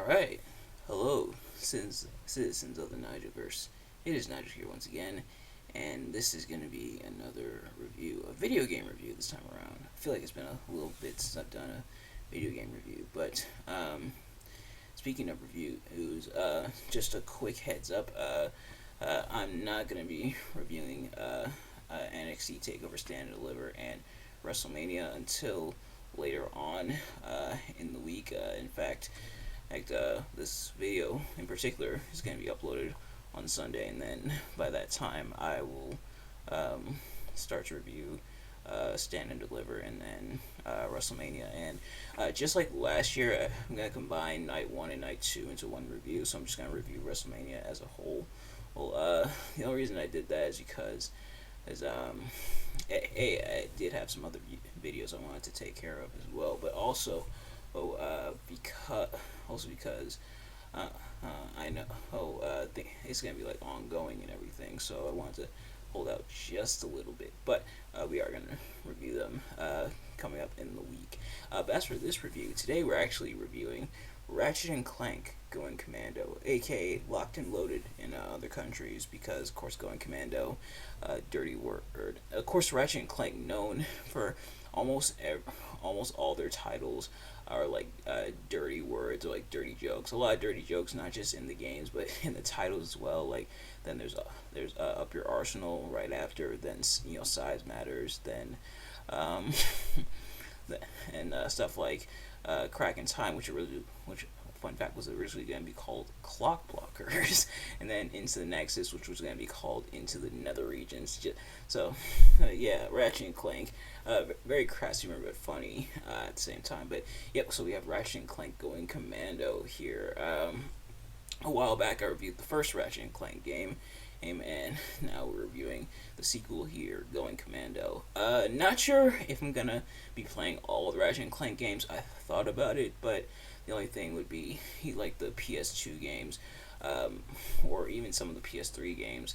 Alright, hello, citizens of the Nigelverse. It is Nigel here once again, and this is going to be another review, a video game review this time around. I feel like it's been a little bit since I've done a video game review, but speaking of reviews, just a quick heads up, I'm not going to be reviewing NXT TakeOver Stand and Deliver and WrestleMania until later on in the week. In fact, this video in particular is going to be uploaded on Sunday, and then by that time I will start to review Stand and Deliver and then WrestleMania. And just like last year, I'm going to combine Night 1 and Night 2 into one review, so I'm just going to review WrestleMania as a whole. Well, the only reason I did that is because I did have some other videos I wanted to take care of as well, but also because I know it's gonna be like ongoing and everything, so I wanted to hold out just a little bit. But we are gonna review them coming up in the week. But as for this review, today we're actually reviewing Ratchet and Clank Going Commando, aka Locked and Loaded in other countries, because of course Going Commando, dirty word. Of course, Ratchet and Clank, known for almost all their titles are like dirty words or like dirty jokes. A lot of dirty jokes, not just in the games but in the titles as well. Like then there's Up Your Arsenal right after. Then Size Matters. Then and stuff like Crack in Time, which fun fact was originally going to be called Clock Blockers, and then Into the Nexus, which was going to be called Into the Nether Regions. So, yeah, Ratchet and Clank, very crass humor but funny at the same time. But yep, so we have Ratchet and Clank Going Commando here. A while back, I reviewed the first Ratchet and Clank game. And now we're reviewing the sequel here, Going Commando. Not sure if I'm gonna be playing all the Ratchet and Clank games. I thought about it, but the only thing would be like the PS2 games, or even some of the PS3 games.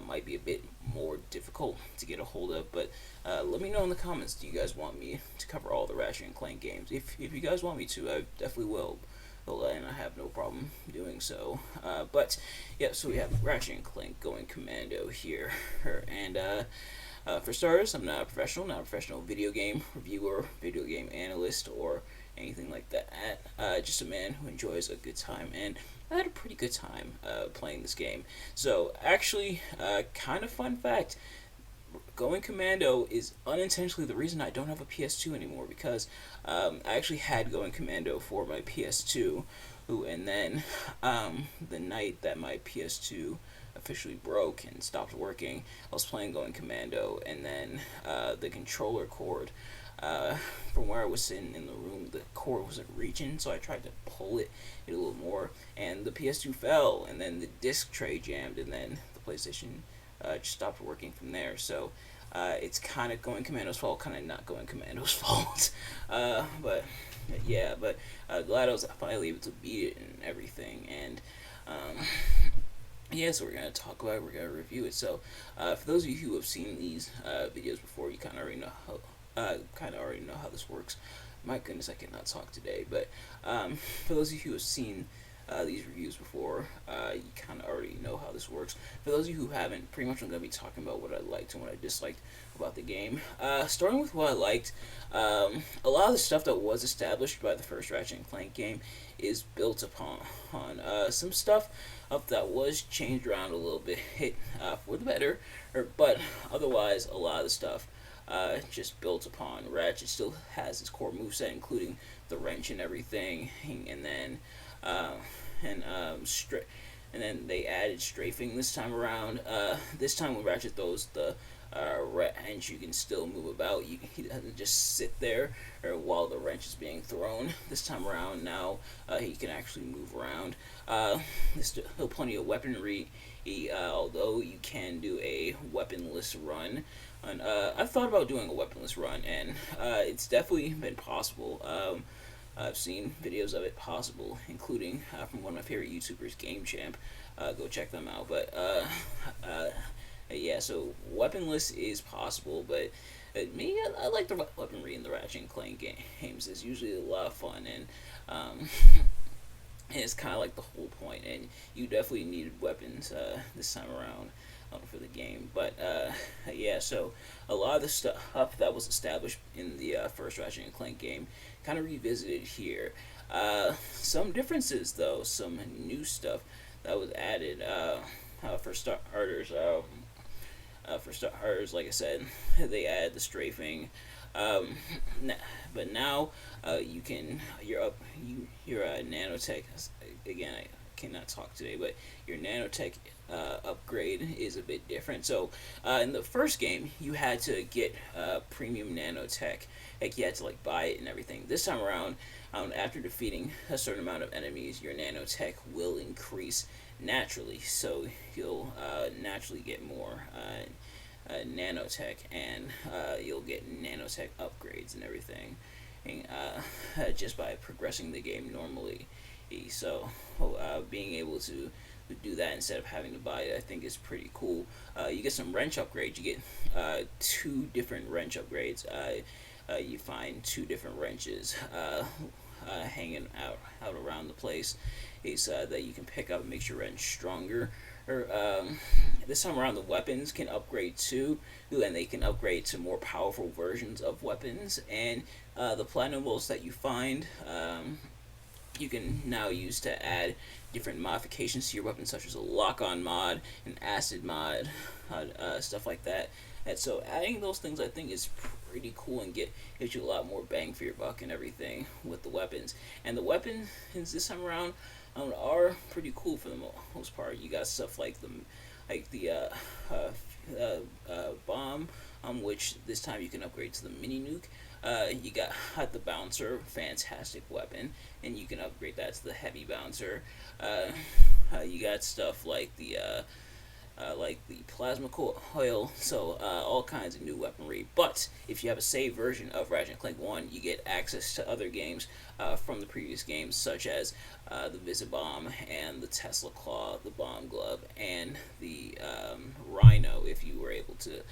Might be a bit more difficult to get a hold of. But let me know in the comments. Do you guys want me to cover all the Ratchet and Clank games? If you guys want me to, I definitely will. And I have no problem doing so. But yeah, so we have Ratchet and Clank Going Commando here, and for starters, I'm not a professional video game reviewer, video game analyst, or anything like that. Just a man who enjoys a good time, and I had a pretty good time playing this game. So actually, kind of fun fact. Going Commando is unintentionally the reason I don't have a PS2 anymore, because I actually had Going Commando for my PS2, and then the night that my PS2 officially broke and stopped working, I was playing Going Commando, and then the controller cord from where I was sitting in the room, the cord wasn't reaching, so I tried to pull it a little more, and the PS2 fell, and then the disc tray jammed, and then the PlayStation just stopped working from there. So it's kind of Going Commando's fault, kind of not Going Commando's fault. But yeah, but glad I was finally able to beat it and everything. And yeah, so we're gonna talk about it. We're gonna review it. So for those of you who have seen these videos before, you kind of already know how this works. My goodness, I cannot talk today. But for those of you who have seen these reviews before, you kind of already know how this works. For those of you who haven't, pretty much I'm going to be talking about what I liked and what I disliked about the game. Starting with what I liked, a lot of the stuff that was established by the first Ratchet and Clank game is built upon some stuff that was changed around a little bit for the better, but otherwise a lot of the stuff just built upon. Ratchet still has his core moveset, including the wrench and everything, and then and then they added strafing this time around. This time when Ratchet throws the wrench, you can still move about. He doesn't just sit there while the wrench is being thrown. This time around, now he can actually move around. There's still plenty of weaponry, although you can do a weaponless run. And I've thought about doing a weaponless run, and it's definitely been possible. I've seen videos of it possible, including from one of my favorite YouTubers, Game Champ. Go check them out. But yeah, so weaponless is possible, but me, I like the weaponry in the Ratchet and Clank games. It's usually a lot of fun, and And it's kind of like the whole point, and you definitely needed weapons this time around for the game. But yeah, so a lot of the stuff that was established in the first Ratchet and Clank game kind of revisited here. Some differences, though, some new stuff that was added for starters. For starters, like I said, they add the strafing. Um, but now you're a nanotech. Again, I cannot talk today, but your nanotech upgrade is a bit different. So in the first game, you had to get premium nanotech. Like you had to like buy it and everything. This time around, after defeating a certain amount of enemies, your nanotech will increase naturally. So you'll naturally get more nanotech, and you'll get nanotech upgrades and everything, and, just by progressing the game normally. So being able to do that instead of having to buy it, I think is pretty cool. You get some wrench upgrades. You get two different wrench upgrades. You find two different wrenches hanging out around the place. That you can pick up and makes your wrench stronger. Or this time around, the weapons can upgrade too, and they can upgrade to more powerful versions of weapons. And the platinum bolts that you find, you can now use to add different modifications to your weapon, such as a lock-on mod, an acid mod, stuff like that. And so adding those things, I think, is pretty cool and gives you a lot more bang for your buck and everything with the weapons. And the weapons this time around are pretty cool for the most part. You got stuff like the bomb, which this time you can upgrade to the mini nuke. You got the bouncer, fantastic weapon, and you can upgrade that to the heavy bouncer. You got stuff like the plasma coil, so all kinds of new weaponry. But if you have a saved version of Ratchet and Clank 1, you get access to other games from the previous games, such as the Visibomb and the Tesla Claw, the Bomb Glove, and the Rhino, if you were able to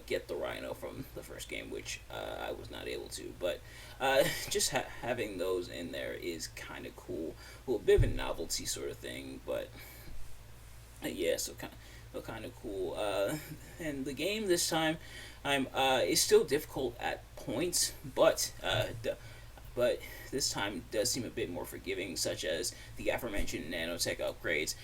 get the Rhino from the first game, which I was not able to. But just having those in there is kind of cool. Well, a bit of a novelty sort of thing, but yeah, so kind of cool. And the game this time, is still difficult at points, but this time does seem a bit more forgiving, such as the aforementioned nanotech upgrades,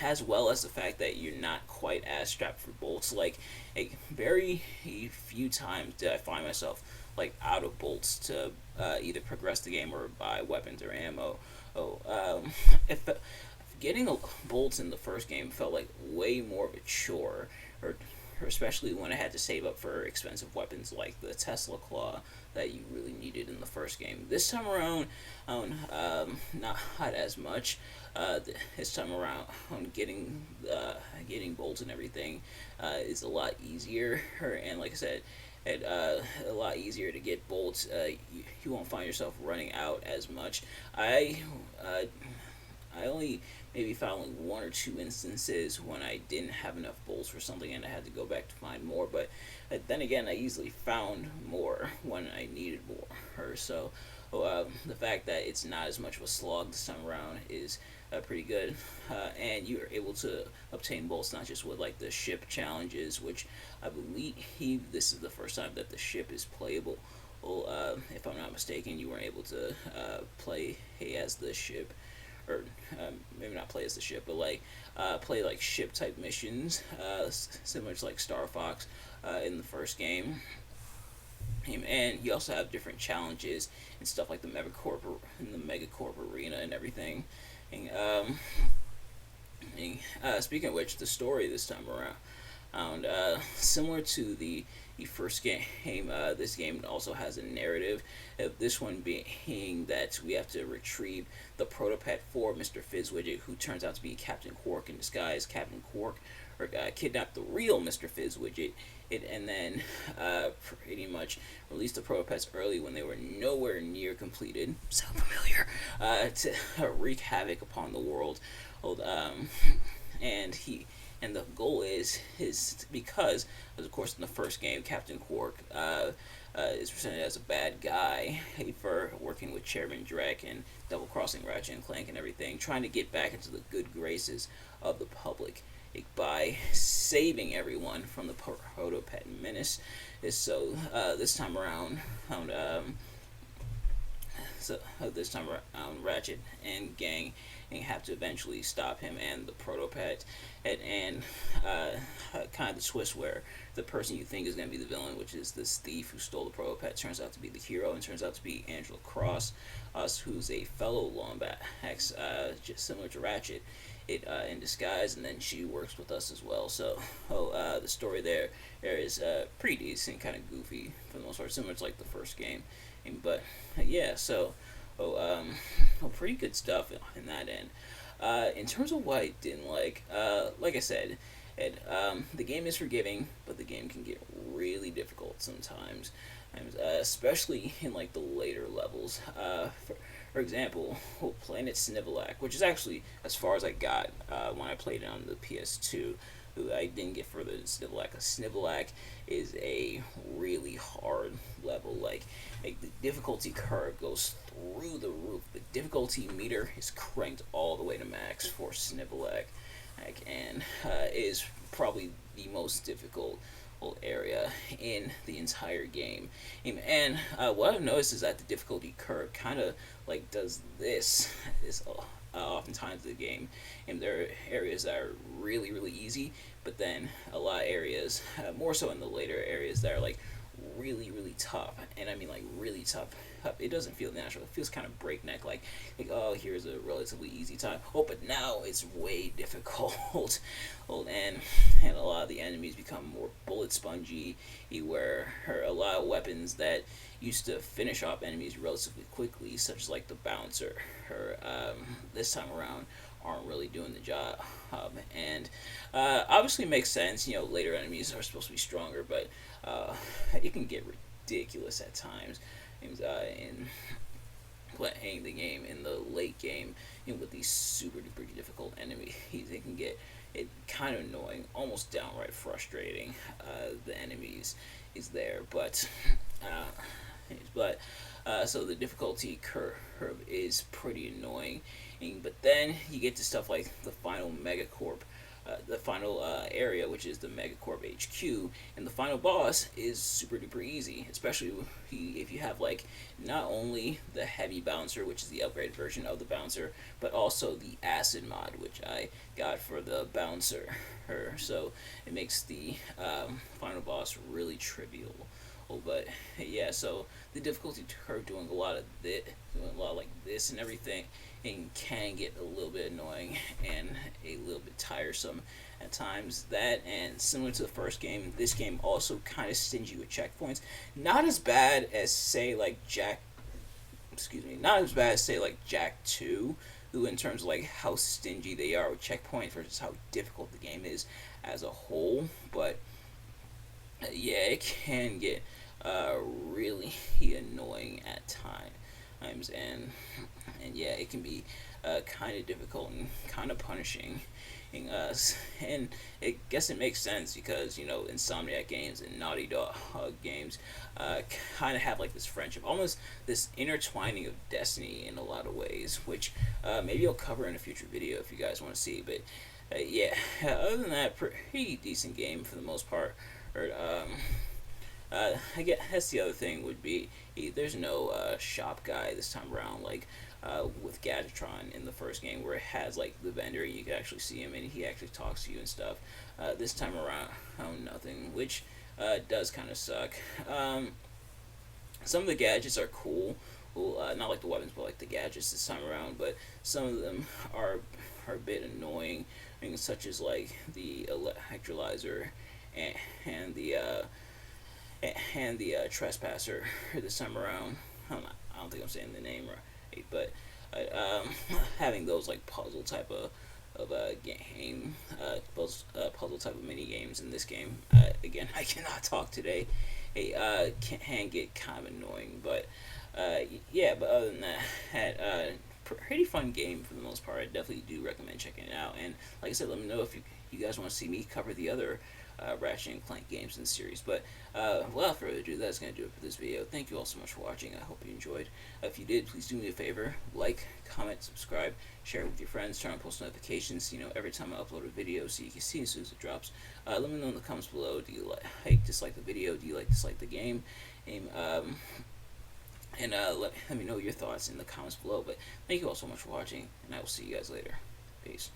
as well as the fact that you're not quite as strapped for bolts. Like, a very few times did I find myself like out of bolts to either progress the game or buy weapons or ammo. If getting bolts in the first game felt like way more of a chore, or especially when I had to save up for expensive weapons like the Tesla Claw that you really needed in the first game. This time around, not as much. This time around, getting bolts and everything is a lot easier, and like I said, a lot easier to get bolts. You won't find yourself running out as much. I only maybe found like one or two instances when I didn't have enough bolts for something and I had to go back to find more. But then again, I easily found more when I needed more. So the fact that it's not as much of a slog this time around is pretty good. And you're able to obtain bolts not just with like the ship challenges, which I believe this is the first time that the ship is playable. Well, if I'm not mistaken, you weren't able to play as the ship, or maybe not play as the ship, but like play like ship type missions, similar to like Star Fox in the first game. And you also have different challenges and stuff like the Megacorp Arena and everything. And, speaking of which, the story this time around, similar to the first game, this game also has a narrative. This one being that we have to retrieve the protopet for Mr. Fizzwidget, who turns out to be Captain Quark in disguise. Captain Quark kidnapped the real Mr. Fizzwidget, and then pretty much released the protopets early when they were nowhere near completed. Sound familiar? To wreak havoc upon the world. And the goal is because, of course, in the first game, Captain Quark is presented as a bad guy for working with Chairman Drek and double crossing Ratchet and Clank and everything, trying to get back into the good graces of the public by saving everyone from the Protopet menace. So this time around, Ratchet and gang and have to eventually stop him and the Protopet, and kind of the twist where the person you think is going to be the villain, which is this thief who stole the Protopet, turns out to be the hero, and turns out to be Angela Cross, who's a fellow Lombax, just similar to Ratchet, in disguise, and then she works with us as well. So, the story there is pretty decent, kind of goofy for the most part, similar to like the first game, but yeah, so pretty good stuff in that end. In terms of what I didn't like I said, the game is forgiving, but the game can get really difficult sometimes, especially in like the later levels. For example, Planet Snivelak, which is actually as far as I got when I played it on the PS2. I didn't get further than Snivelak. Snivelak is a really hard level. Like the difficulty curve goes through the roof. The difficulty meter is cranked all the way to max for Snivelak, and is probably the most difficult area in the entire game. And what I've noticed is that the difficulty curve kind of like does this oftentimes in the game, and there are areas that are really really easy, but then a lot of areas, more so in the later areas, that are like really really tough, and I mean like really tough. It doesn't feel natural. It feels kind of breakneck, like oh, here's a relatively easy time. Oh, but now it's way difficult. and a lot of the enemies become more bullet spongy, where a lot of weapons that used to finish off enemies relatively quickly, such as like the bouncer, this time around aren't really doing the job. And obviously it makes sense. Later enemies are supposed to be stronger, but it can get ridiculous at times. In playing the game in the late game, with these super duper difficult enemies, it can get kind of annoying, almost downright frustrating. The enemies is there, but so the difficulty curve is pretty annoying. But then you get to stuff like the final Megacorp, the final area, which is the Megacorp HQ, and the final boss is super duper easy, especially if you have like not only the heavy bouncer, which is the upgraded version of the bouncer, but also the acid mod, which I got for the bouncer. So it makes the final boss really trivial. But yeah, so the difficulty curve doing a lot like this and everything, and can get a little bit annoying and a little bit tiresome at times. That, and similar to the first game, this game also kind of stingy with checkpoints. Not as bad as say like not as bad as say like Jak 2, who in terms of like how stingy they are with checkpoints versus how difficult the game is as a whole. But yeah, it can get really annoying at times, and yeah, it can be kind of difficult and kind of punishing us. And I guess it makes sense because Insomniac games and Naughty Dog games kind of have like this friendship, almost this intertwining of destiny in a lot of ways, which maybe I'll cover in a future video if you guys want to see. But yeah, other than that, pretty decent game for the most part. I guess the other thing would be there's no shop guy this time around, like with Gadgetron in the first game, where it has like the vendor, you can actually see him and he actually talks to you and stuff. This time around, nothing, which does kind of suck. Some of the gadgets are cool. Well, not like the weapons, but like the gadgets this time around. But some of them are a bit annoying, such as like the electrolyzer and the trespasser this time around. I don't think I'm saying the name right, but having those like puzzle type of game, puzzle type of mini games in this game. Again, I cannot talk today. Can get kind of annoying, but yeah. But other than that, pretty fun game for the most part. I definitely do recommend checking it out. And like I said, let me know if you guys want to see me cover the other Ratchet and Clank games in the series. But without further ado, that's going to do it for this video. Thank you all so much for watching. I hope you enjoyed. If you did, please do me a favor. Like, comment, subscribe, share it with your friends, turn on post notifications, every time I upload a video so you can see as soon as it drops. Let me know in the comments below, do you dislike the video, do you dislike the game? And let me know your thoughts in the comments below. But thank you all so much for watching, and I will see you guys later. Peace.